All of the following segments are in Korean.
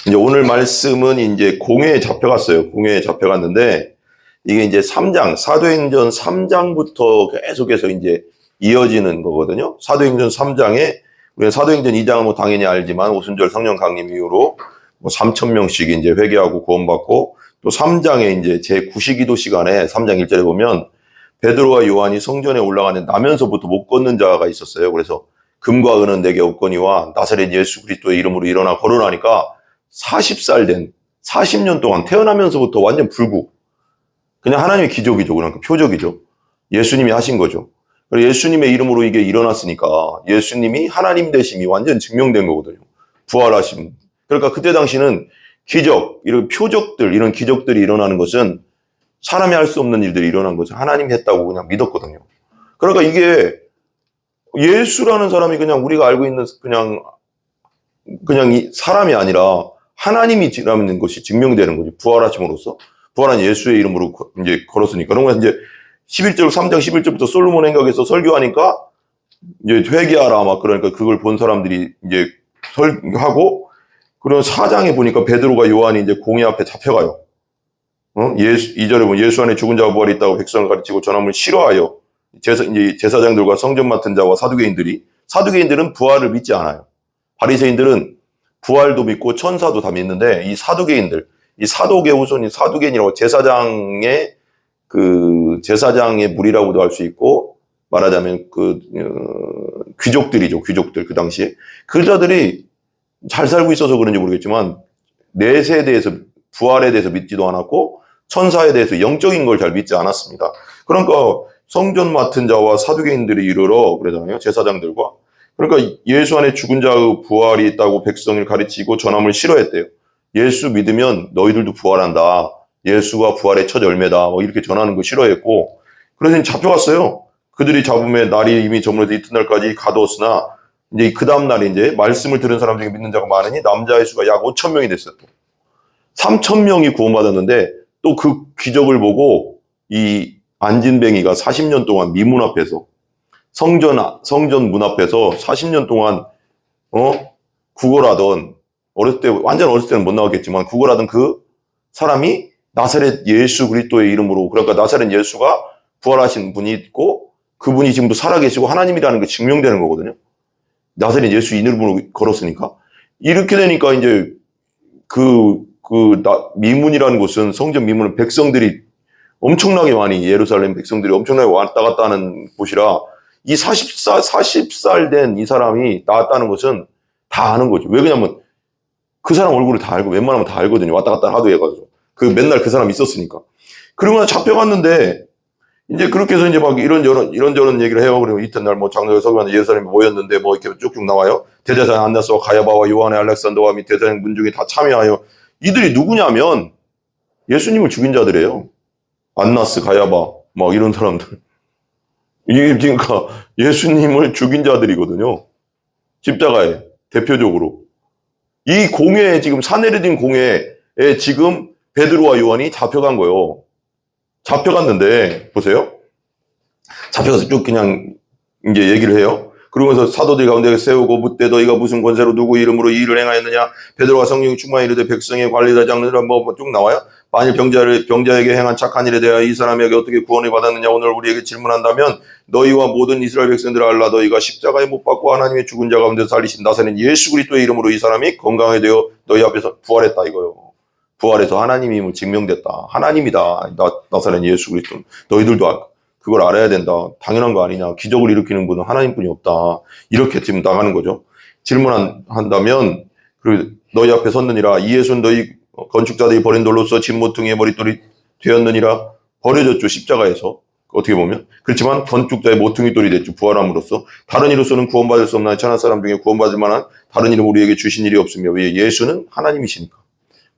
이제 오늘 말씀은 이제 공회에 잡혀갔어요. 공회에 잡혀갔는데, 이게 이제 3장, 사도행전 3장부터 계속해서 이제 이어지는 거거든요. 사도행전 3장에, 우리가 사도행전 2장은 뭐 당연히 알지만, 오순절 성령 강림 이후로 뭐 3천 명씩 이제 회개하고 구원받고, 또 3장에 이제 제9시기도 시간에 3장 1절에 보면, 베드로와 요한이 성전에 올라가는 나면서부터 못 걷는 자가 있었어요. 그래서 금과 은은 내게 없거니와 나사렛 예수 그리스도의 이름으로 일어나 걸어나니까 40살 된 40년 동안 태어나면서부터 완전 불구. 그냥 하나님의 기적이죠. 그러니까 표적이죠. 예수님이 하신 거죠. 그리고 예수님의 이름으로 이게 일어났으니까 예수님이 하나님 되심이 완전 증명된 거거든요. 부활하심. 그러니까 그때 당시는 기적, 이런 표적들, 이런 기적들이 일어나는 것은 사람이 할 수 없는 일들이 일어난 거죠. 하나님이 했다고 그냥 믿었거든요. 그러니까 이게 예수라는 사람이 그냥 우리가 알고 있는 그냥 이 사람이 아니라 하나님이라는 것이 증명되는 거죠. 부활하심으로써. 부활한 예수의 이름으로 이제 걸었으니까. 그런 거 이제 11절, 3장 11절부터 솔로몬 행각에서 설교하니까 이제 회개하라 막 그러니까 그걸 본 사람들이 이제 설하고 그런 4장에 보니까 베드로가 요한이 이제 공회 앞에 잡혀가요. 예수, 2절에 보면 예수 안에 죽은 자가 부활이 있다고 백성을 가르치고 전함을 싫어하여 이제 제사장들과 성전 맡은 자와 사두개인들은 부활을 믿지 않아요. 바리새인들은 부활도 믿고 천사도 다 믿는데 이 사두개인들, 이 사독의 후손인 사두개인이라고 제사장의 무리라고도 할 수 있고 말하자면 귀족들이죠. 귀족들 그 당시에 그 자들이 잘 살고 있어서 그런지 모르겠지만 내세에 대해서 부활에 대해서 믿지도 않았고 천사에 대해서 영적인 걸 잘 믿지 않았습니다. 그러니까 성전 맡은 자와 사두개인들이 이르러 그러잖아요. 제사장들과. 그러니까 예수 안에 죽은 자의 부활이 있다고 백성을 가르치고 전함을 싫어했대요. 예수 믿으면 너희들도 부활한다. 예수가 부활의 첫 열매다. 뭐 이렇게 전하는 거 싫어했고 그래서 잡혀갔어요. 그들이 잡음에 날이 이미 저물어서 이튿날까지 가두었으나 이제 그 다음 날에 이제 말씀을 들은 사람 중에 믿는 자가 많으니 남자의 수가 약 5천 명이 됐어요. 또. 3천 명이 구원받았는데 또 그 기적을 보고 이 안진뱅이가 40년 동안 미문 앞에서 성전 문 앞에서 40년 동안 구걸하던 완전 어렸을 때는 못 나왔겠지만 구걸하던 그 사람이 나사렛 예수 그리스도의 이름으로 그러니까 나사렛 예수가 부활하신 분이 있고 그분이 지금도 살아계시고 하나님이라는 게 증명되는 거거든요. 나사렛 예수 이름으로 걸었으니까 이렇게 되니까 이제 미문이라는 곳은 성전 미문은 백성들이 엄청나게 많이 예루살렘 백성들이 엄청나게 왔다 갔다 하는 곳이라 이 40살 된 이 사람이 나왔다는 것은 다 아는 거죠. 왜 그러냐면 그 사람 얼굴을 다 알고 웬만하면 다 알거든요. 왔다 갔다 하도 해가지고. 맨날 그 사람 있었으니까. 그러고 잡혀갔는데 이제 그렇게 해서 이제 막 이런저런 얘기를 해요. 그리고 이튿날 뭐 장로회 서기관들 예루살렘에 모였는데 뭐 이렇게 쭉쭉 나와요. 대제사장 안나스와 가야바와 요한의 알렉산더와 및 대제사장 문중이 다 참여하여 이들이 누구냐면 예수님을 죽인 자들이에요. 안나스, 가야바, 막 이런 사람들. 이게 그러니까 예수님을 죽인 자들이거든요. 십자가에 대표적으로. 이 공회에 지금 사내려진 공회에 지금 베드로와 요한이 잡혀간 거예요. 잡혀갔는데 보세요. 잡혀가서 쭉 그냥 이제 얘기를 해요. 그러면서 사도들 가운데 세우고 묻되 너희가 무슨 권세로 누구 이름으로 이 일을 행하였느냐. 베드로가 성령이 충만히 이르되 백성의 관리자 장로들은 뭐 쭉 나와요. 만일 병자에게 행한 착한 일에 대하여 이 사람에게 어떻게 구원을 받았느냐 오늘 우리에게 질문한다면 너희와 모든 이스라엘 백성들을 알라. 너희가 십자가에 못 박고 하나님의 죽은 자 가운데서 살리신 나사렛 예수 그리스도의 이름으로 이 사람이 건강하게 되어 너희 앞에서 부활했다 이거요. 부활해서 하나님이 힘을 증명됐다. 하나님이다. 나사렛 예수 그리스도. 너희들도 그걸 알아야 된다. 당연한 거 아니냐. 기적을 일으키는 분은 하나님뿐이 없다. 이렇게 지금 나가는 거죠. 질문한다면 너희 앞에 섰느니라. 이 예수는 너희 건축자들이 버린 돌로서 집 모퉁이의 머릿돌이 되었느니라. 버려졌죠. 십자가에서. 어떻게 보면. 그렇지만 건축자의 모퉁이 돌이 됐죠. 부활함으로써. 다른 이로서는 구원받을 수 없나 천하 사람 중에 구원받을 만한 다른 이름 우리에게 주신 일이 없으며 왜 예수는 하나님이시니까.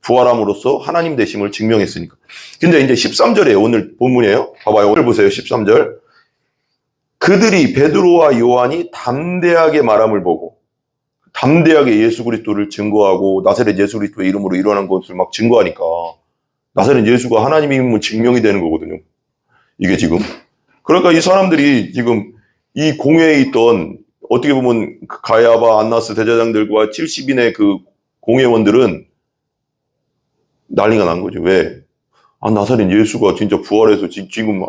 부활함으로써 하나님 되심을 증명했으니까. 근데 이제 13절에 오늘 본문이에요. 봐봐요. 오늘 보세요. 13절. 그들이 베드로와 요한이 담대하게 말함을 보고 담대하게 예수 그리스도를 증거하고 나사렛 예수 그리스도의 이름으로 일어난 것을 막 증거하니까 나사렛 예수가 하나님임을 증명이 되는 거거든요. 이게 지금. 그러니까 이 사람들이 지금 이 공회에 있던 어떻게 보면 가야바, 안나스 대제사장들과 70인의 그 공회원들은 난리가 난 거죠. 왜? 아, 나사렛 예수가 진짜 부활해서 지금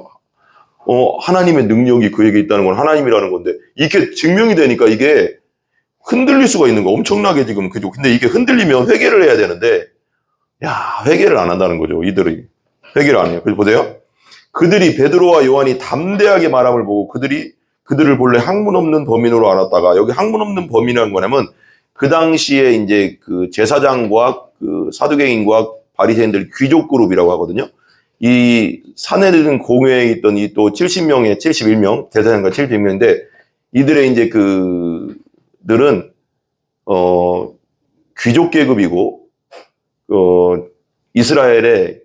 하나님의 능력이 그에게 있다는 건 하나님이라는 건데, 이게 증명이 되니까 이게 흔들릴 수가 있는 거, 엄청나게 지금, 그죠? 근데 이게 흔들리면 회개를 해야 되는데, 야, 회개를 안 한다는 거죠, 이들이. 회개를 안 해요. 그래서 보세요. 그들이 베드로와 요한이 담대하게 말함을 보고 그들을 본래 학문 없는 범인으로 알았다가, 여기 학문 없는 범인이라는 거냐면, 그 당시에 이제 그 제사장과 그 사두개인과 바리새인들 귀족 그룹이라고 하거든요. 이 사내들은 공회에 있던 이 또 70명의 71명, 제사장과 71명인데, 이들의 이제 그들은, 귀족 계급이고, 이스라엘의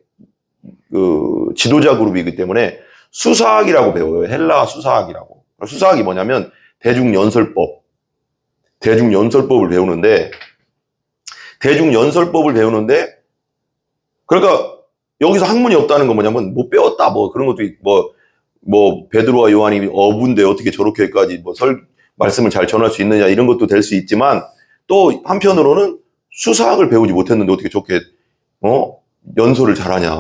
그 지도자 그룹이기 때문에 수사학이라고 배워요. 헬라 수사학이라고. 수사학이 뭐냐면 대중연설법을 배우는데 그러니까 여기서 학문이 없다는 건 뭐냐면 못 배웠다 뭐 그런 것도 뭐 베드로와 요한이 어부인데 어떻게 저렇게까지 말씀을 잘 전할 수 있느냐 이런 것도 될 수 있지만 또 한편으로는 수사학을 배우지 못했는데 어떻게 좋게 연설을 잘하냐,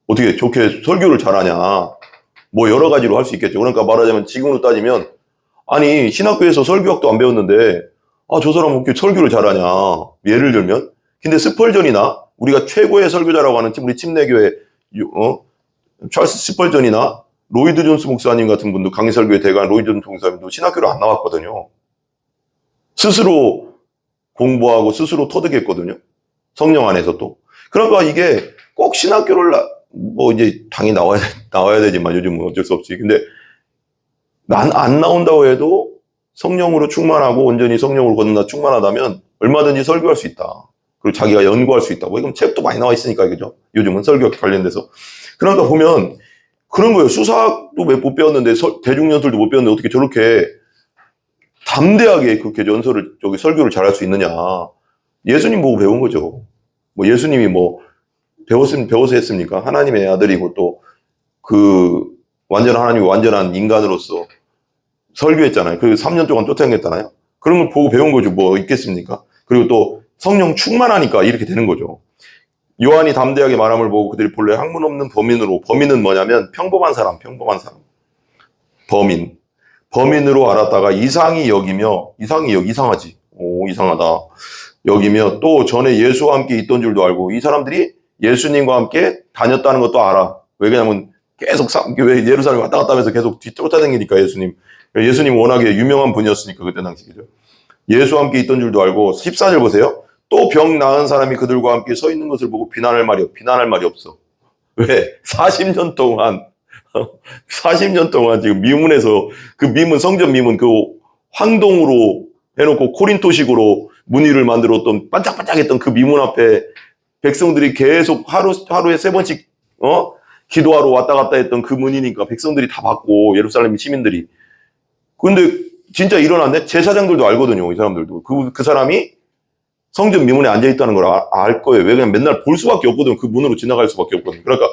어떻게 좋게 설교를 잘하냐, 뭐 여러 가지로 할 수 있겠죠. 그러니까 말하자면 지금으로 따지면 아니 신학교에서 설교학도 안 배웠는데 저 사람은 어떻게 설교를 잘하냐, 예를 들면. 근데 스펄전이나 우리가 최고의 설교자라고 하는 우리 침례교회 찰스 스펄전이나 로이드 존스 목사님 같은 분도 강의 설교의 대가 로이드 존스 목사님도 신학교를 안 나왔거든요. 스스로 공부하고 스스로 터득했거든요. 성령 안에서 또. 그러니까 이게 꼭 신학교를 뭐 이제 당연히 나와야 되지만 요즘은 어쩔 수 없지. 근데 안 나온다고 해도 성령으로 충만하고 온전히 성령으로 거듭나 충만하다면 얼마든지 설교할 수 있다. 그리고 자기가 연구할 수 있다. 뭐 이건 책도 많이 나와 있으니까 그죠? 요즘은 설교 관련돼서. 그러니까 보면 그런 거예요. 수사학도 못 배웠는데 대중연설도 못 배웠는데 어떻게 저렇게 담대하게 그렇게 설교를 잘할 수 있느냐. 예수님 보고 배운 거죠. 뭐 예수님이 뭐 배워서 했습니까? 하나님의 아들이고 또 완전한 하나님이 완전한 인간으로서 설교했잖아요. 그 3년 동안 쫓아다녔잖아요. 그런 걸 보고 배운 거죠. 뭐 있겠습니까? 그리고 또 성령 충만하니까 이렇게 되는 거죠. 요한이 담대하게 말함을 보고 그들이 본래 학문 없는 범인은 뭐냐면 평범한 사람. 범인으로 알았다가 이상하지. 이상하다. 여기며 또 전에 예수와 함께 있던 줄도 알고 이 사람들이 예수님과 함께 다녔다는 것도 알아. 왜냐면 계속 예루살렘 왔다 갔다 하면서 계속 쫓아다니니까 예수님 워낙에 유명한 분이었으니까 그때 당시죠. 예수와 함께 있던 줄도 알고 14절 보세요. 또 병 나은 사람이 그들과 함께 서 있는 것을 보고 비난할 말이 없어. 왜? 40년 동안 지금 미문에서 성전 미문 황동으로 해놓고 코린토식으로 문의를 만들었던 반짝반짝했던 그 미문 앞에 백성들이 계속 하루에 3번씩 기도하러 왔다 갔다 했던 그 문이니까 백성들이 다 받고 예루살렘 시민들이. 근데 진짜 일어났네. 제사장들도 알거든요. 이 사람들도 그 사람이 성전 미문에 앉아 있다는 걸 알 거예요. 왜냐면 맨날 볼 수밖에 없거든. 그 문으로 지나갈 수밖에 없거든. 그러니까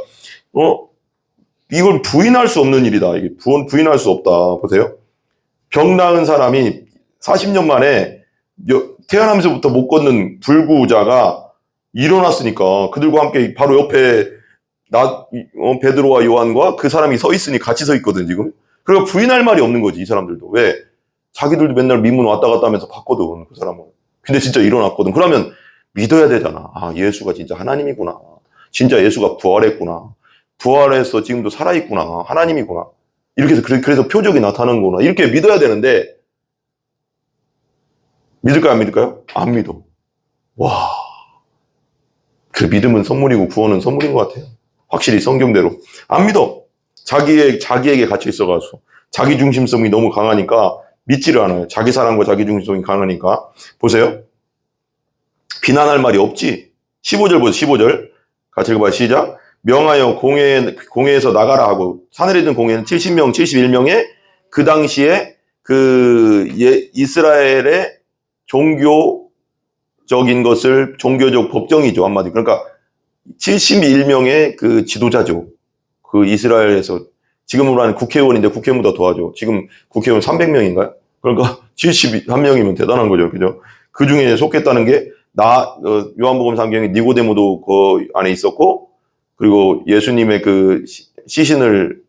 이걸 부인할 수 없는 일이다. 이게 부인할 수 없다. 보세요. 병 나은 사람이 40년 만에 태어나면서부터 못 걷는 불구자가 일어났으니까 그들과 함께 바로 옆에 베드로와 요한과 그 사람이 서 있으니 같이 서 있거든 지금. 그러니까 부인할 말이 없는 거지 이 사람들도. 왜? 자기들도 맨날 미문 왔다 갔다 하면서 봤거든 그 사람은. 근데 진짜 일어났거든. 그러면 믿어야 되잖아. 예수가 진짜 하나님이구나. 진짜 예수가 부활했구나. 부활해서 지금도 살아있구나. 하나님이구나. 이렇게 해서 그래서 표적이 나타나는구나. 이렇게 믿어야 되는데 믿을까요? 안 믿을까요? 안 믿어. 와. 그 믿음은 선물이고 구원은 선물인 것 같아요. 확실히 성경대로. 안 믿어. 자기에게 갇혀 있어가지고. 자기 중심성이 너무 강하니까 믿지를 않아요. 자기 사랑과 자기 중심성이 강하니까. 보세요. 비난할 말이 없지. 15절 보세요. 15절. 같이 읽어봐요. 시작. 명하여 공회에서 나가라 하고 사내리던 공회는 70명, 71명에 그 당시에 이스라엘의 종교적 법정이죠. 한마디. 그러니까 71명의 그 지도자죠. 그 이스라엘에서 지금으로 하는 국회의원인데 국회의원보다 더하죠. 지금 국회의원 300명인가요? 그러니까 71명이면 대단한 거죠. 그죠? 그 중에 속했다는 게 요한복음 상경에 니고데모도 그 안에 있었고, 그리고 예수님의 그 시신을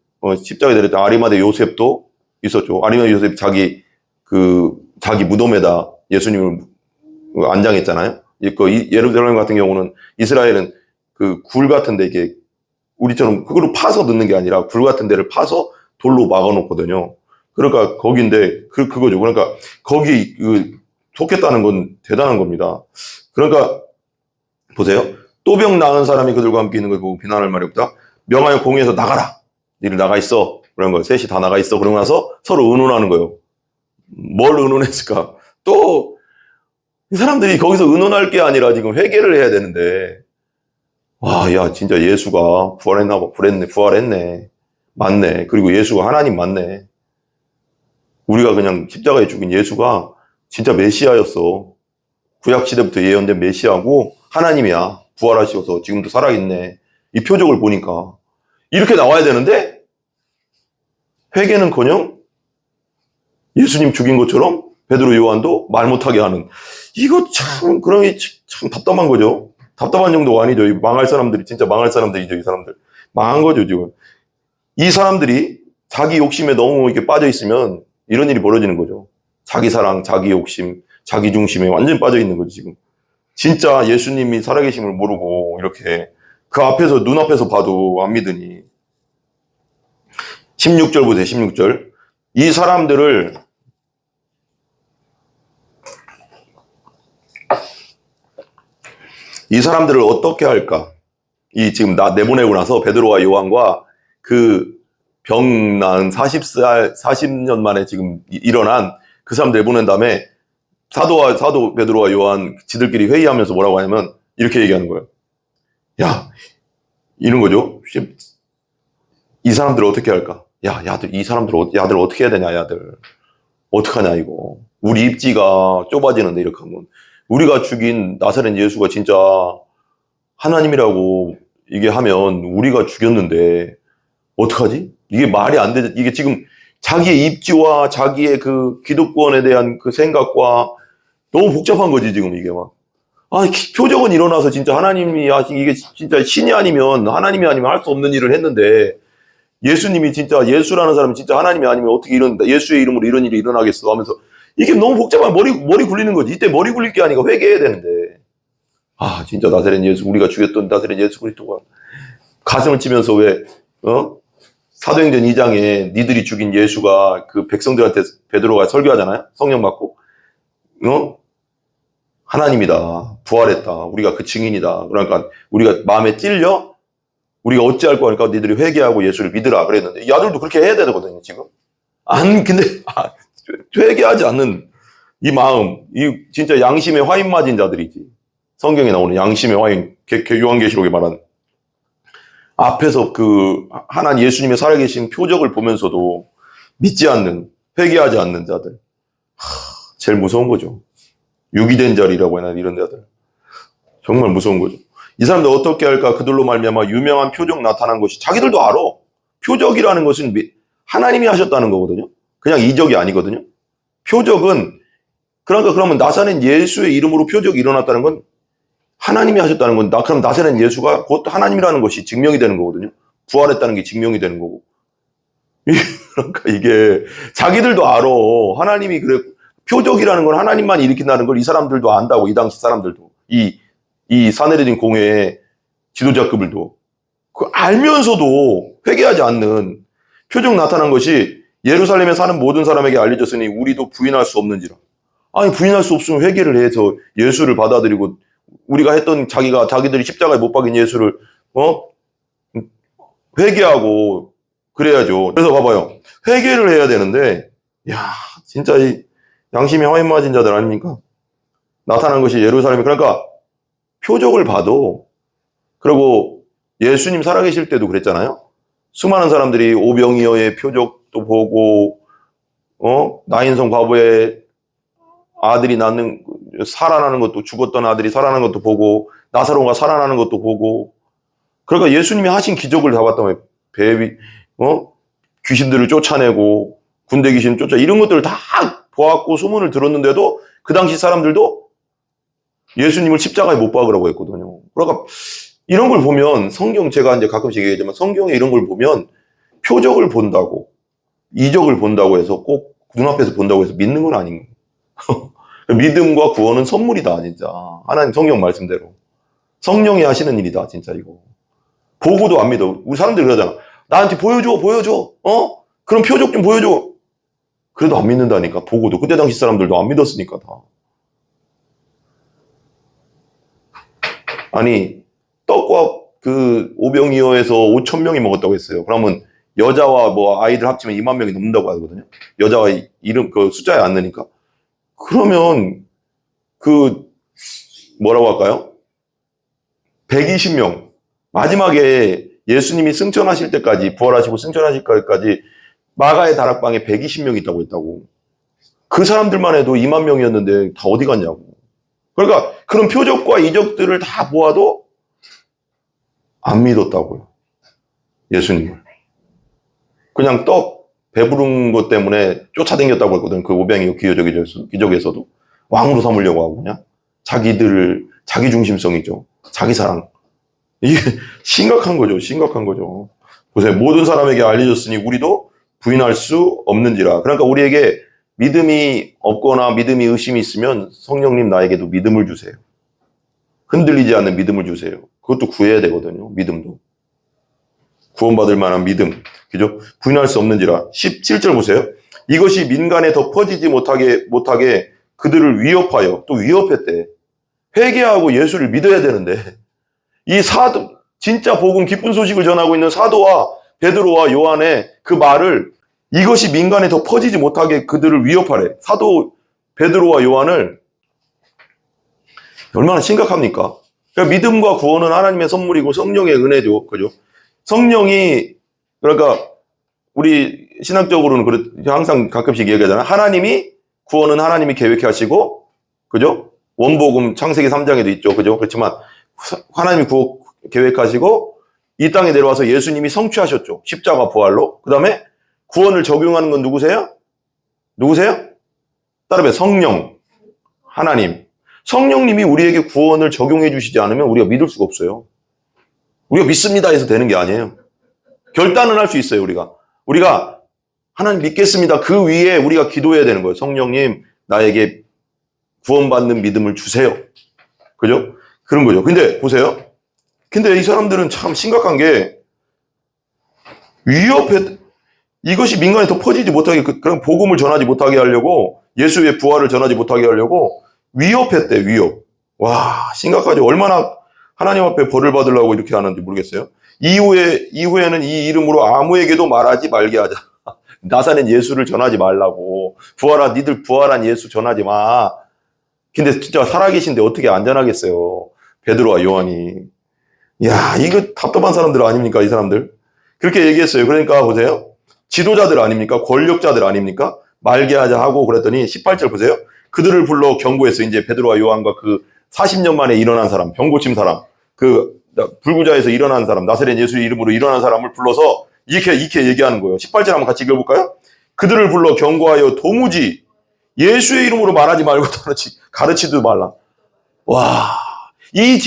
십자가에 달렸던 아리마대 요셉도 있었죠. 아리마대 요셉 자기 무덤에다 예수님을 안장했잖아요. 예루살렘 같은 경우는 이스라엘은 그 굴 같은데 이게 우리처럼 그걸로 파서 넣는 게 아니라 굴 같은 데를 파서 돌로 막아놓거든요. 그러니까 거기인데 그거죠. 그러니까 거기 속했다는 건 대단한 겁니다. 그러니까 보세요. 또 병 나은 사람이 그들과 함께 있는 걸 보고 비난할 말이 없다. 명하여 공회에서 나가라. 니들 나가 있어. 그런 거예요. 셋이 다 나가 있어. 그러고 나서 서로 의논하는 거예요. 뭘 의논했을까? 또 이 사람들이 거기서 의논할 게 아니라 지금 회개를 해야 되는데, 와, 야, 진짜 예수가 부활했나 봐. 부활했네. 맞네. 그리고 예수가 하나님 맞네. 우리가 그냥 십자가에 죽인 예수가 진짜 메시아였어. 구약시대부터 예언된 메시아고 하나님이야. 부활하셔서 지금도 살아있네. 이 표적을 보니까. 이렇게 나와야 되는데 회개는커녕 예수님 죽인 것처럼 베드로 요한도 말 못하게 하는, 이거 참 그러니 참 답답한 거죠. 답답한 정도가 아니죠. 망할 사람들이 진짜 망할 사람들이죠. 이 사람들 망한 거죠. 지금 이 사람들이 자기 욕심에 너무 이렇게 빠져 있으면 이런 일이 벌어지는 거죠. 자기 사랑, 자기 욕심, 자기 중심에 완전히 빠져 있는 거죠. 지금 진짜 예수님이 살아계심을 모르고 이렇게 그 앞에서 눈앞에서 봐도 안 믿으니. 16절 보세요. 16절. 이 사람들을 어떻게 할까? 이 지금 내보내고 나서 베드로와 요한과 그 병 나은 40년 만에 지금 일어난 그 사람들 내보낸 다음에 사도 베드로와 요한 지들끼리 회의하면서 뭐라고 하냐면 이렇게 얘기하는 거예요. 야, 이런 거죠. 이 사람들을 어떻게 할까? 야, 야들 어떻게 해야 되냐, 야들. 어떡하냐, 이거. 우리 입지가 좁아지는데, 이렇게 하면. 우리가 죽인 나사렛 예수가 진짜 하나님이라고 이게 하면 우리가 죽였는데, 어떡하지? 이게 말이 안 되지. 이게 지금 자기의 입지와 자기의 그 기독권에 대한 그 생각과 너무 복잡한 거지, 지금 이게 막. 표적은 일어나서 진짜 하나님이 하신, 이게 진짜 신이 아니면, 하나님이 아니면 할 수 없는 일을 했는데, 예수님이 진짜, 예수라는 사람이 진짜 하나님이 아니면 어떻게 예수의 이름으로 이런 일이 일어나겠어 하면서, 이게 너무 복잡한 머리 굴리는 거지. 이때 머리 굴릴 게 아니고 회개해야 되는데. 진짜 나사렛 예수, 우리가 죽였던 나사렛 예수 그리스도가 가슴을 치면서 사도행전 2장에 니들이 죽인 예수가 그 백성들한테 베드로가 설교하잖아요. 성령 받고. 하나님이다. 부활했다. 우리가 그 증인이다. 그러니까 우리가 마음에 찔려? 우리가 어찌할 거니까 니들이 회개하고 예수를 믿으라 그랬는데, 이 아들도 그렇게 해야 되거든요, 지금. 근데 회개하지 않는 이 마음, 이 진짜 양심에 화인 맞은 자들이지. 성경에 나오는 양심의 화인, 요한계시록에 말하는. 앞에서 그 하나님 예수님의 살아계신 표적을 보면서도 믿지 않는, 회개하지 않는 자들. 제일 무서운 거죠. 유기된 자리라고 해야 하나, 이런 자들. 정말 무서운 거죠. 이 사람들 어떻게 할까? 그들로 말미암아 유명한 표적 나타난 것이, 자기들도 알아. 표적이라는 것은 하나님이 하셨다는 거거든요. 그냥 이적이 아니거든요. 표적은, 그러면 나사렛 예수의 이름으로 표적이 일어났다는 건 하나님이 하셨다는 건, 그럼 나사렛 예수가 곧 하나님이라는 것이 증명이 되는 거거든요. 부활했다는 게 증명이 되는 거고. 그러니까 이게 자기들도 알아. 하나님이 그래. 표적이라는 건 하나님만 일으킨다는 걸 이 사람들도 안다고. 이 당시 사람들도. 이 사내리딘 공회의 지도자급들도. 알면서도 회개하지 않는, 표적 나타난 것이 예루살렘에 사는 모든 사람에게 알려졌으니 우리도 부인할 수 없는지라. 부인할 수 없으면 회개를 해서 예수를 받아들이고, 우리가 했던 자기들이 십자가에 못 박인 예수를 회개하고 그래야죠. 그래서 봐봐요. 회개를 해야 되는데, 진짜 이 양심이 화인 맞은 자들 아닙니까? 나타난 것이 예루살렘에, 그러니까 표적을 봐도, 그리고 예수님 살아계실 때도 그랬잖아요. 수많은 사람들이 오병이어의 표적도 보고, 나인성 과부의 아들이 살아나는 것도, 죽었던 아들이 살아나는 것도 보고, 나사로가 살아나는 것도 보고, 그러니까 예수님이 하신 기적을 다 봤다면, 귀신들을 쫓아내고, 군대 귀신 이런 것들을 다 보았고 소문을 들었는데도 그 당시 사람들도 예수님을 십자가에 못 박으라고 했거든요. 그러니까 이런 걸 보면 성경, 제가 이제 가끔씩 얘기하지만 성경에 이런 걸 보면 표적을 본다고, 이적을 본다고 해서 꼭 눈앞에서 본다고 해서 믿는 건 아닌 거예요. 믿음과 구원은 선물이다, 진짜. 하나님 성경 말씀대로. 성령이 하시는 일이다, 진짜 이거. 보고도 안 믿어. 우리 사람들이 그러잖아. 나한테 보여줘, 보여줘. 그럼 표적 좀 보여줘. 그래도 안 믿는다니까, 보고도. 그때 당시 사람들도 안 믿었으니까 다. 아니, 떡과 그 오병이어에서 5천 명이 먹었다고 했어요. 그러면 여자와 뭐 아이들 합치면 2만 명이 넘는다고 하거든요. 여자와 이름, 그 숫자에 안 넣으니까. 그러면 그 뭐라고 할까요? 120명. 마지막에 예수님이 승천하실 때까지, 부활하시고 승천하실 때까지 마가의 다락방에 120명이 있다고 했다고. 그 사람들만 해도 2만 명이었는데 다 어디 갔냐고. 그러니까 그런 표적과 이적들을 다 보아도 안 믿었다고요. 예수님을. 그냥 떡 배부른 것 때문에 쫓아다녔다고 했거든. 그 오병이어 기적에서도. 왕으로 삼으려고 하고 그냥. 자기 중심성이죠. 자기 사랑. 이게 심각한 거죠. 심각한 거죠. 보세요. 모든 사람에게 알려졌으니 우리도 부인할 수 없는지라. 그러니까 우리에게 믿음이 없거나 믿음이 의심이 있으면 성령님 나에게도 믿음을 주세요. 흔들리지 않는 믿음을 주세요. 그것도 구해야 되거든요. 믿음도. 구원받을 만한 믿음. 그죠? 부인할 수 없는지라. 17절 보세요. 이것이 민간에 더 퍼지지 못하게 그들을 위협하여, 또 위협했대. 회개하고 예수를 믿어야 되는데, 이 사도, 진짜 복음 기쁜 소식을 전하고 있는 사도와 베드로와 요한의 그 말을, 이것이 민간에 더 퍼지지 못하게 그들을 위협하래. 사도 베드로와 요한을. 얼마나 심각합니까? 그러니까 믿음과 구원은 하나님의 선물이고 성령의 은혜죠. 그죠? 성령이, 그러니까 우리 신학적으로는 항상 가끔씩 얘기하잖아요. 구원은 하나님이 계획해 하시고, 그죠? 원복음 창세기 3장에도 있죠. 그죠? 그렇지만 하나님이 계획하시고 이 땅에 내려와서 예수님이 성취하셨죠. 십자가 부활로. 그 다음에 구원을 적용하는 건 누구세요? 따라해. 성령. 하나님. 성령님이 우리에게 구원을 적용해 주시지 않으면 우리가 믿을 수가 없어요. 우리가 믿습니다 해서 되는 게 아니에요. 결단은 할 수 있어요, 우리가 하나님 믿겠습니다. 그 위에 우리가 기도해야 되는 거예요. 성령님, 나에게 구원받는 믿음을 주세요. 그죠? 그런 거죠. 근데 보세요. 근데 이 사람들은 참 심각한 게 이것이 민간에 더 퍼지지 못하게, 그런 복음을 전하지 못하게 하려고, 예수의 부활을 전하지 못하게 하려고 위협했대, 위협. 와, 심각하죠. 얼마나 하나님 앞에 벌을 받으려고 이렇게 하는지 모르겠어요. 이후에는 이 이름으로 아무에게도 말하지 말게 하자. 나사렛 예수를 전하지 말라고. 니들 부활한 예수 전하지 마. 근데 진짜 살아계신데 어떻게 안 전하겠어요. 베드로와 요한이. 야, 이거 답답한 사람들 아닙니까, 이 사람들? 그렇게 얘기했어요. 그러니까 보세요. 지도자들 아닙니까? 권력자들 아닙니까? 말게 하자 하고 그랬더니 18절 보세요. 그들을 불러 경고했어요. 이제 베드로와 요한과 그 40년 만에 일어난 사람, 병 고침 사람, 그 불구자에서 일어난 사람, 나사렛 예수의 이름으로 일어난 사람을 불러서 이렇게 얘기하는 거예요. 18절 한번 같이 읽어볼까요? 그들을 불러 경고하여 도무지 예수의 이름으로 말하지 말고 가르치지도 말라. 와, 이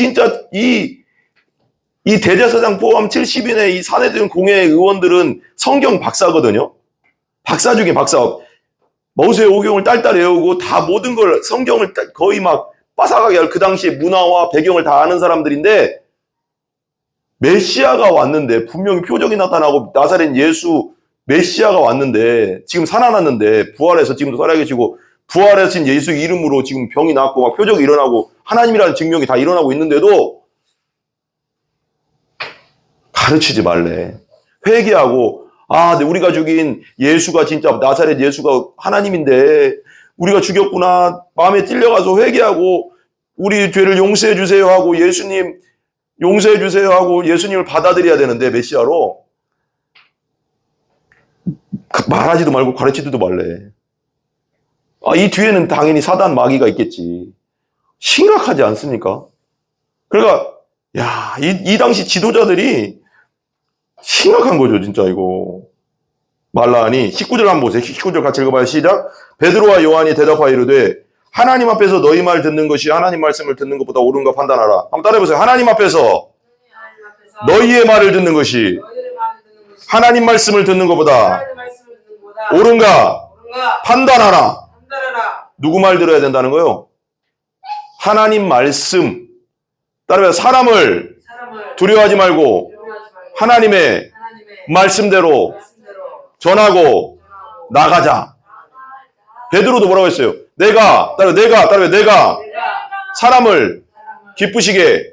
대제사장 포함 70인의 이 사내들 공회 의원들은 성경 박사거든요. 박사 중에 박사. 모세의 오경을 딸딸 외우고 다 모든 걸 성경을 거의 막 빠삭하게 할 그 당시의 문화와 배경을 다 아는 사람들인데 메시아가 왔는데 분명히 표적이 나타나고 나사렛 예수 메시아가 왔는데 지금 살아났는데 부활해서 지금도 살아계시고 부활하신 예수 이름으로 지금 병이 낫고 막 표적이 일어나고 하나님이라는 증명이 다 일어나고 있는데도 가르치지 말래. 회개하고 근데 우리가 죽인 예수가 진짜 나사렛 예수가 하나님인데 우리가 죽였구나. 마음에 찔려가서 회개하고 우리 죄를 용서해 주세요 하고 예수님 용서해 주세요 하고 예수님을 받아들여야 되는데 메시아로 말하지도 말고 가르치지도 말래. 이 뒤에는 당연히 사단 마귀가 있겠지. 심각하지 않습니까? 그러니까 이 당시 지도자들이 심각한 거죠, 진짜 이거. 말라하니 19절 한번 보세요. 19절 같이 읽어봐요. 시작. 베드로와 요한이 대답하여 이르되 하나님 앞에서 너희 말 듣는 것이 하나님 말씀을 듣는 것보다 옳은가 판단하라. 한번 따라해보세요. 하나님 앞에서 너희의 말을 듣는 것이 하나님 말씀을 듣는 것보다 옳은가 판단하라. 누구 말 들어야 된다는 거요? 하나님 말씀. 따라서 사람을 두려워하지 말고 하나님의 말씀대로 전하고 나가자. 베드로도 뭐라고 했어요? 내가 사람을 기쁘시게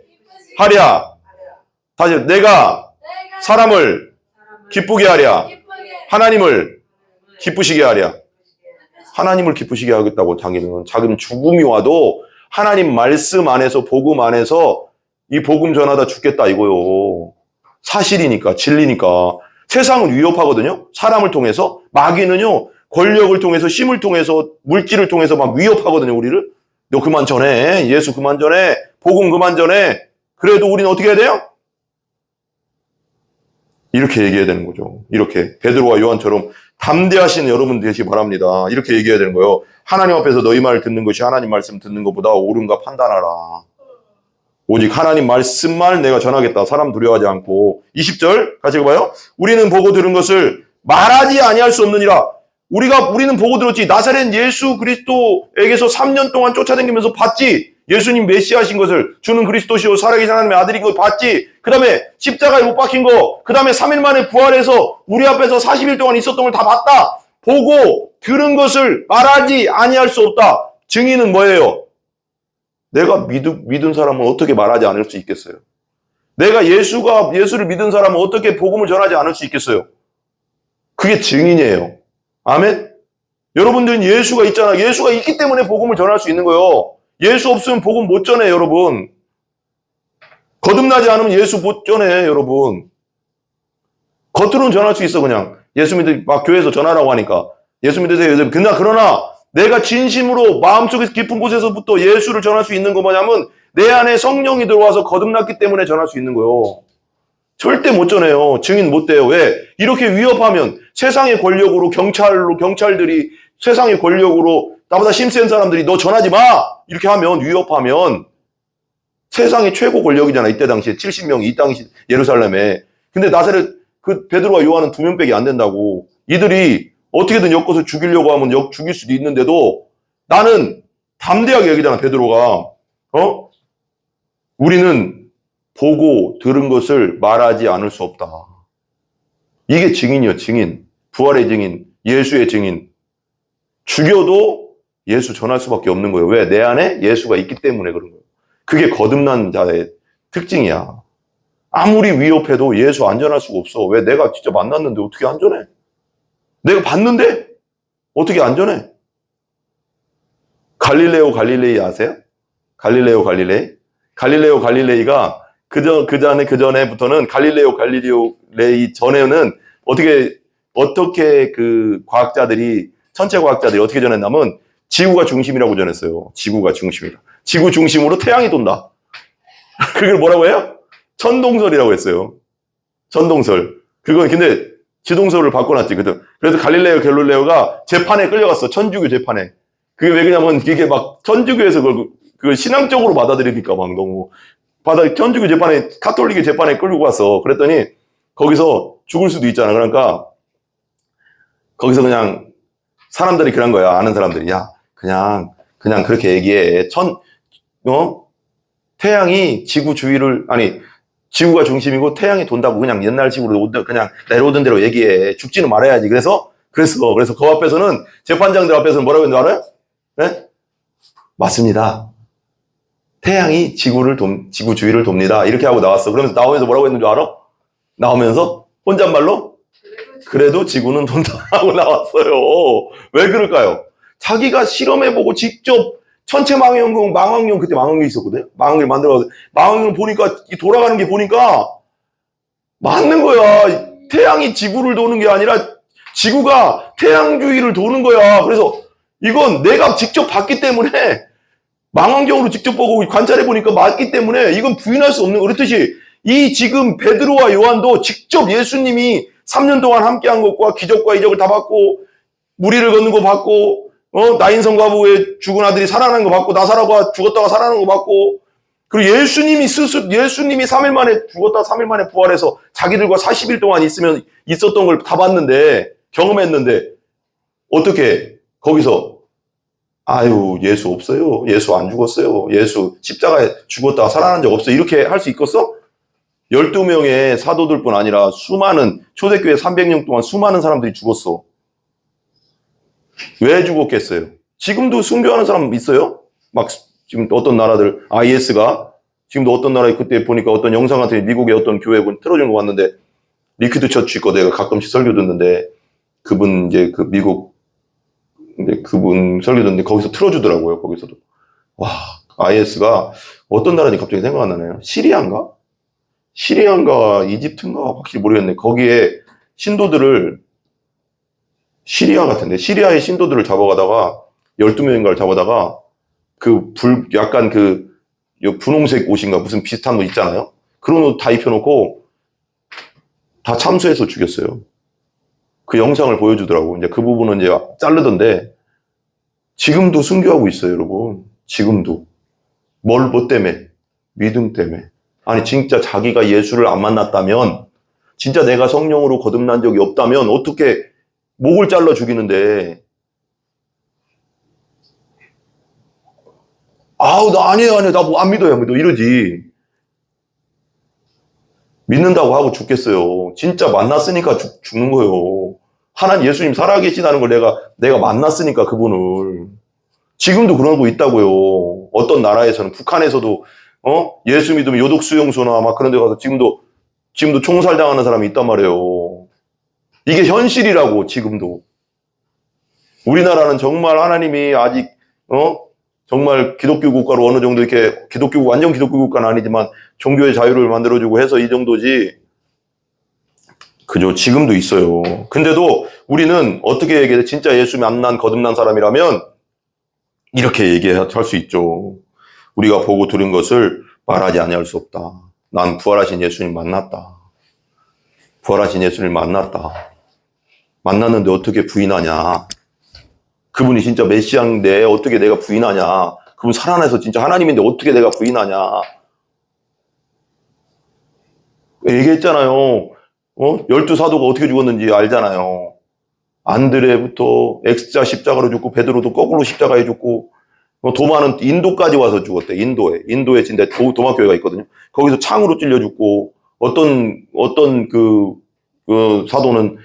하랴. 다시 내가 사람을 기쁘게 하랴. 하나님을 기쁘시게 하랴. 하나님을 기쁘시게 하겠다고 자기는 죽음이 와도 하나님 말씀 안에서 복음 안에서 이 복음 전하다 죽겠다 이거요. 사실이니까 진리니까. 세상은 위협하거든요. 사람을 통해서. 마귀는요. 권력을 통해서 힘을 통해서 물질을 통해서 막 위협하거든요. 우리를. 너 그만 전해. 예수 그만 전해. 복음 그만 전해. 그래도 우리는 어떻게 해야 돼요? 이렇게 얘기해야 되는 거죠. 이렇게 베드로와 요한처럼 담대하신 여러분 되시기 바랍니다. 이렇게 얘기해야 되는 거예요. 하나님 앞에서 너희 말을 듣는 것이 하나님 말씀 듣는 것보다 옳은가 판단하라. 오직 하나님 말씀만 내가 전하겠다. 사람 두려워하지 않고. 20절 같이 읽어봐요. 우리는 보고 들은 것을 말하지 아니할 수 없느니라. 우리는 보고 들었지. 나사렛 예수 그리스도에게서 3년 동안 쫓아다니면서 봤지. 예수님 메시아신 것을, 주는 그리스도시요 살아계신 하나님의 아들인 걸 봤지. 그 다음에 십자가에 못 박힌 거, 그 다음에 3일 만에 부활해서 우리 앞에서 40일 동안 있었던 걸 다 봤다. 보고 들은 것을 말하지 아니할 수 없다. 증인은 뭐예요? 내가 믿은 사람은 어떻게 말하지 않을 수 있겠어요? 내가 예수를 믿은 사람은 어떻게 복음을 전하지 않을 수 있겠어요? 그게 증인이에요. 아멘? 여러분들은 예수가 있잖아. 예수가 있기 때문에 복음을 전할 수 있는 거예요. 예수 없으면 복음 못 전해, 여러분. 거듭나지 않으면 예수 못 전해, 여러분. 겉으로는 전할 수 있어, 그냥. 예수 막 교회에서 전하라고 하니까. 예수 믿으세요. 그러나 내가 진심으로 마음속에 깊은 곳에서부터 예수를 전할 수 있는 거 뭐냐면 내 안에 성령이 들어와서 거듭났기 때문에 전할 수 있는 거예요. 절대 못 전해요. 증인 못 돼요. 왜? 이렇게 위협하면 세상의 권력으로 경찰들이 세상의 권력으로 나보다 힘센 사람들이 너 전하지 마! 이렇게 하면 위협하면 세상의 최고 권력이잖아. 이때 당시에 70명이 이 당시 예루살렘에. 근데 나사렛 그 베드로와 요한은 2명밖에 안 된다고. 이들이 어떻게든 엮어서 죽이려고 하면 죽일 수도 있는데도 나는 담대하게 얘기잖아. 베드로가. 우리는 보고 들은 것을 말하지 않을 수 없다. 이게 증인이요. 증인. 부활의 증인. 예수의 증인. 죽여도 예수 전할 수밖에 없는 거예요. 왜? 내 안에 예수가 있기 때문에 그런 거예요. 그게 거듭난 자의 특징이야. 아무리 위협해도 예수 안 전할 수가 없어. 왜? 내가 진짜 만났는데 어떻게 안 전해? 내가 봤는데 어떻게 안 전해? 갈릴레이 아세요? 갈릴레오 갈릴레이가 그 전에부터는 갈릴레이 전에는 어떻게 그 천체 과학자들이 어떻게 전했냐면 지구가 중심이라고 전했어요. 지구가 중심이다. 지구 중심으로 태양이 돈다. 그걸 뭐라고 해요? 천동설이라고 했어요. 천동설. 그건 근데 지동설을 바꿔놨지. 그래서 갈릴레오가 재판에 끌려갔어. 천주교 재판에. 그게 왜 그러냐면 이게 막 천주교에서 그걸 신앙적으로 받아들이니까 막 너무 천주교 재판에 카톨릭의 재판에 끌고 갔어. 그랬더니 거기서 죽을 수도 있잖아. 그러니까 거기서 그냥 사람들이 그런 거야. 아는 사람들이 야 그냥 그렇게 얘기해. 태양이 지구가 중심이고 태양이 돈다고 그냥 옛날 식으로 그냥 내려오던 대로 얘기해. 죽지는 말아야지. 그래서 그 앞에서는 재판장들 앞에서는 뭐라고 했는지 알아요? 네? 맞습니다. 태양이 지구 주위를 돕니다. 이렇게 하고 나왔어. 그러면서 나오면서 뭐라고 했는지 알아? 나오면서 혼잣말로 그래도 지구는 돈다 하고 나왔어요. 왜 그럴까요? 자기가 실험해보고 직접 천체 망원경 그때 망원경이 있었거든요. 망원경 만들어서 망원경 보니까 돌아가는 게 보니까 맞는 거야. 태양이 지구를 도는 게 아니라 지구가 태양 주위를 도는 거야. 그래서 이건 내가 직접 봤기 때문에 망원경으로 직접 보고 관찰해 보니까 맞기 때문에 이건 부인할 수 없는 거. 그렇듯이 이 지금 베드로와 요한도 직접 예수님이 3년 동안 함께한 것과 기적과 이적을 다 받고 무리를 걷는 거 받고 나인성 과부의 죽은 아들이 살아나는 거 봤고, 나사로가 죽었다가 살아나는 거 봤고, 그리고 예수님이 3일 만에 죽었다 3일 만에 부활해서 자기들과 40일 동안 있었던 걸 다 봤는데, 경험했는데, 어떻게, 거기서, 아유, 예수 없어요. 예수 안 죽었어요. 예수 십자가에 죽었다가 살아난 적 없어요. 이렇게 할 수 있겠어? 12명의 사도들 뿐 아니라 초대교회 300년 동안 수많은 사람들이 죽었어. 왜 죽었겠어요? 지금도 순교하는 사람 있어요? 지금 어떤 나라들, IS가, 지금도 어떤 나라에 그때 보니까 어떤 영상 같은 미국의 어떤 교회분 틀어준 거 봤는데, 리퀴드 처치 거 내가 가끔씩 설교 듣는데, 그분 미국, 그분 설교 듣는데 거기서 틀어주더라고요, 거기서도. 와, IS가 어떤 나라인지 갑자기 생각 안 나네요. 시리아인가 이집트인가 확실히 모르겠네. 거기에 시리아 같은데, 시리아의 신도들을 잡아가다가, 12명인가를 잡아다가, 약간 분홍색 옷인가 무슨 비슷한 옷 있잖아요? 그런 옷 다 입혀놓고, 다 참수해서 죽였어요. 그 영상을 보여주더라고. 이제 그 부분은 이제 자르던데, 지금도 순교하고 있어요, 여러분. 지금도. 뭐 때문에? 믿음 때문에. 아니, 진짜 자기가 예수를 안 만났다면, 진짜 내가 성령으로 거듭난 적이 없다면, 어떻게 목을 잘라 죽이는데, 나 아니에요. 나 뭐 안 믿어요. 이러지. 믿는다고 하고 죽겠어요. 진짜 만났으니까 죽는 거예요. 하나님 예수님 살아계시다는 걸 내가 만났으니까 그분을. 지금도 그러고 있다고요. 어떤 나라에서는, 북한에서도, 예수 믿으면 요독수용소나 막 그런 데 가서 지금도 총살당하는 사람이 있단 말이에요. 이게 현실이라고, 지금도. 우리나라는 정말 하나님이 아직, 정말 기독교 국가로 어느 정도 이렇게, 완전 기독교 국가는 아니지만, 종교의 자유를 만들어주고 해서 이 정도지, 그죠? 지금도 있어요. 근데도 우리는 어떻게 얘기해? 진짜 예수 만난, 거듭난 사람이라면, 이렇게 얘기할 수 있죠. 우리가 보고 들은 것을 말하지 아니할 수 없다. 난 부활하신 예수님 만났다. 부활하신 예수님 만났다. 만났는데 어떻게 부인하냐. 그분이 진짜 메시아인데 어떻게 내가 부인하냐. 그분 살아나서 진짜 하나님인데 어떻게 내가 부인하냐. 얘기했잖아요. 12사도가 어떻게 죽었는지 알잖아요. 안드레부터 X자 십자가로 죽고, 베드로도 거꾸로 십자가에 죽고, 도마는 인도까지 와서 죽었대. 인도에 진짜 도마교회가 있거든요. 거기서 창으로 찔려 죽고, 어떤 사도는,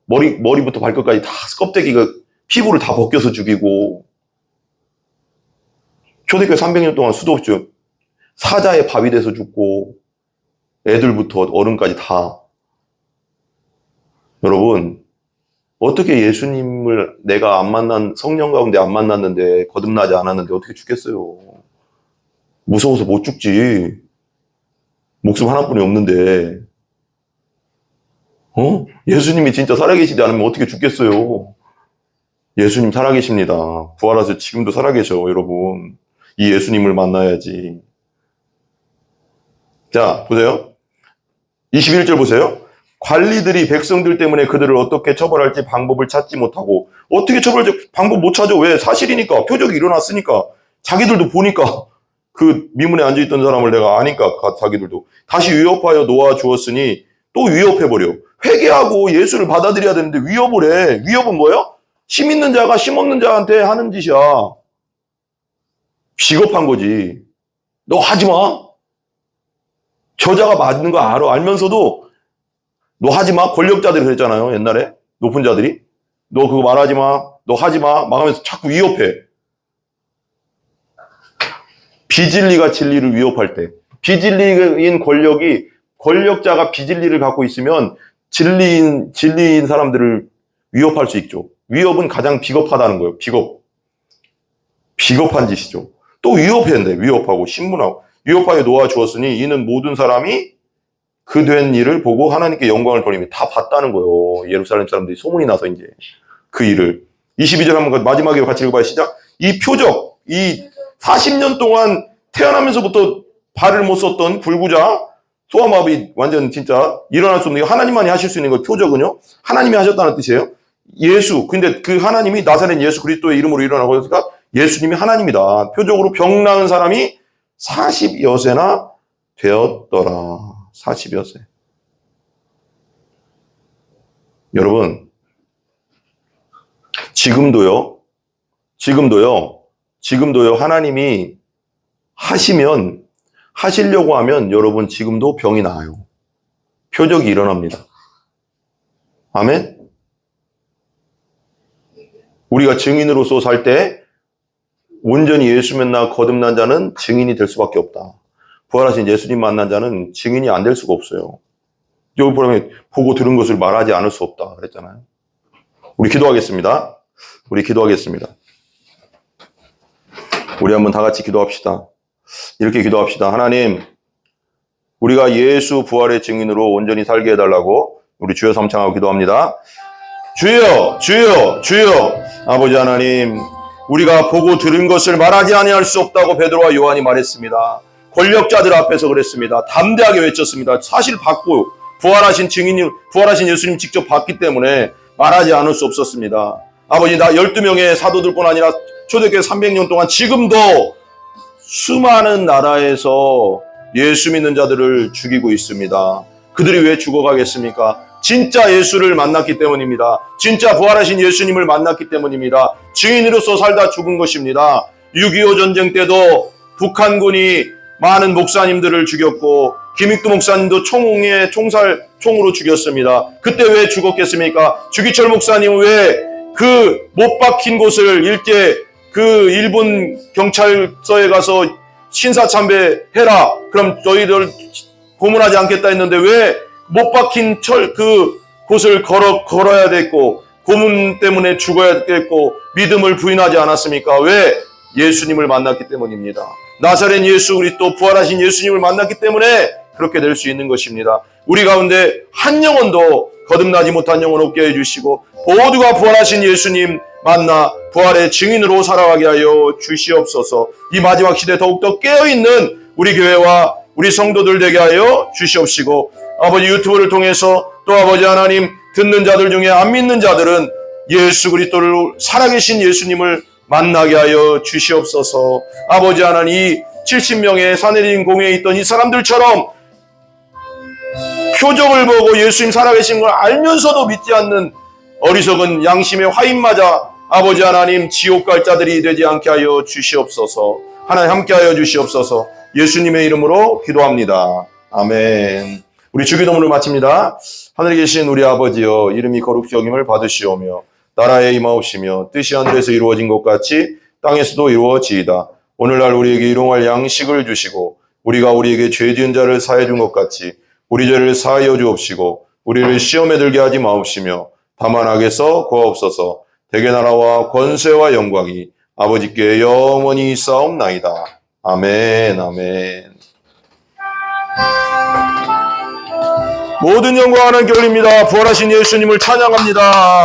머리부터 발끝까지 다 껍데기가, 피부를 다 벗겨서 죽이고, 초대교회 300년 동안 수도 없죠. 사자의 밥이 돼서 죽고, 애들부터 어른까지 다. 여러분, 어떻게 예수님을 내가 성령 가운데 안 만났는데, 거듭나지 않았는데 어떻게 죽겠어요? 무서워서 못 죽지. 목숨 하나뿐이 없는데. 예수님이 진짜 살아계시지 않으면 어떻게 죽겠어요? 예수님 살아계십니다. 부활하셔서 지금도 살아계셔, 여러분. 이 예수님을 만나야지. 자, 보세요. 21절 보세요. 관리들이 백성들 때문에 그들을 어떻게 처벌할지 방법을 찾지 못하고, 어떻게 처벌할지 방법 못 찾아. 왜? 사실이니까. 표적이 일어났으니까. 자기들도 보니까. 그 미문에 앉아있던 사람을 내가 아니까, 자기들도. 다시 위협하여 놓아주었으니 또 위협해버려. 회개하고 예수를 받아들여야 되는데 위협을 해. 위협은 뭐예요? 힘 있는 자가 힘 없는 자한테 하는 짓이야. 비겁한 거지. 너 하지 마. 저자가 맞는 거 알면서도 너 하지 마. 권력자들이 그랬잖아요. 옛날에. 높은 자들이. 너 그거 말하지 마. 너 하지 마. 막 하면서 자꾸 위협해. 비진리가 진리를 위협할 때. 비진리인 권력자가 비진리를 갖고 있으면 진리인 사람들을 위협할 수 있죠. 위협은 가장 비겁하다는 거예요. 비겁한 짓이죠. 또 위협했는데, 위협하고 신문하고. 위협하여 놓아주었으니 이는 모든 사람이 그 된 일을 보고 하나님께 영광을 돌리며 다 봤다는 거예요. 예루살렘 사람들이 소문이 나서 이제 그 일을. 22절 한번 마지막에 같이 읽어봐요. 시작. 이 표적, 이 40년 동안 태어나면서부터 발을 못 썼던 불구자, 소아마비 완전 진짜 일어날 수 없는 게 하나님만이 하실 수 있는 거 표적은요. 하나님이 하셨다는 뜻이에요. 예수, 근데 그 하나님이 나사렛 예수 그리스도의 이름으로 일어나고 그러니까 예수님이 하나님이다. 표적으로 병 나은 사람이 40여세나 되었더라. 40여세. 여러분, 지금도요, 하나님이 하시려고 하면 여러분 지금도 병이 나아요. 표적이 일어납니다. 아멘? 우리가 증인으로서 살 때 온전히 예수 만나 거듭난 자는 증인이 될 수밖에 없다. 부활하신 예수님 만난 자는 증인이 안 될 수가 없어요. 여기 보면 보고 들은 것을 말하지 않을 수 없다 그랬잖아요. 우리 기도하겠습니다. 우리 한번 다 같이 기도합시다. 이렇게 기도합시다. 하나님, 우리가 예수 부활의 증인으로 온전히 살게 해달라고 우리 주여 삼창하고 기도합니다. 주여, 주여, 주여. 아버지 하나님, 우리가 보고 들은 것을 말하지 아니할 수 없다고 베드로와 요한이 말했습니다. 권력자들 앞에서 그랬습니다. 담대하게 외쳤습니다. 사실 받고 부활하신 예수님 직접 봤기 때문에 말하지 않을 수 없었습니다. 아버지, 나 12명의 사도들뿐 아니라 초대교회 300년 동안 지금도 수많은 나라에서 예수 믿는 자들을 죽이고 있습니다. 그들이 왜 죽어가겠습니까? 진짜 예수를 만났기 때문입니다. 진짜 부활하신 예수님을 만났기 때문입니다. 증인으로서 살다 죽은 것입니다. 6.25 전쟁 때도 북한군이 많은 목사님들을 죽였고 김익두 목사님도 총으로 죽였습니다. 그때 왜 죽었겠습니까? 주기철 목사님은 왜 그 못 박힌 곳을 그 일본 경찰서에 가서 신사참배해라. 그럼 저희들 고문하지 않겠다 했는데 왜 못 박힌 그 곳을 걸어야 됐고 고문 때문에 죽어야 됐고 믿음을 부인하지 않았습니까? 왜? 예수님을 만났기 때문입니다. 나사렛 예수 그리스도 부활하신 예수님을 만났기 때문에 그렇게 될 수 있는 것입니다. 우리 가운데 한 영혼도 거듭나지 못한 영혼 없게 해주시고 모두가 부활하신 예수님 만나 부활의 증인으로 살아가게 하여 주시옵소서. 이 마지막 시대에 더욱더 깨어있는 우리 교회와 우리 성도들 되게 하여 주시옵시고 아버지 유튜브를 통해서 또 아버지 하나님 듣는 자들 중에 안 믿는 자들은 예수 그리스도를 살아계신 예수님을 만나게 하여 주시옵소서. 아버지 하나님 이 70명의 산헤드린 공회에 있던 이 사람들처럼 표적을 보고 예수님 살아계신 걸 알면서도 믿지 않는 어리석은 양심의 화인 맞아 아버지 하나님 지옥 갈 자들이 되지 않게 하여 주시옵소서. 하나님 함께 하여 주시옵소서. 예수님의 이름으로 기도합니다. 아멘. 우리 주기도문을 마칩니다. 하늘에 계신 우리 아버지여 이름이 거룩히 여김을 받으시오며 나라에 임하옵시며 뜻이 하늘에서 이루어진 것 같이 땅에서도 이루어지이다. 오늘날 우리에게 일용할 양식을 주시고 우리가 우리에게 죄 지은 자를 사해 준 것 같이 우리 죄를 사하여 주옵시고 우리를 시험에 들게 하지 마옵시며 다만 악에서 구하옵소서. 대개 나라와 권세와 영광이 아버지께 영원히 있사옵나이다. 아멘. 아멘. 모든 영광은 하나님께 올립니다. 부활하신 예수님을 찬양합니다.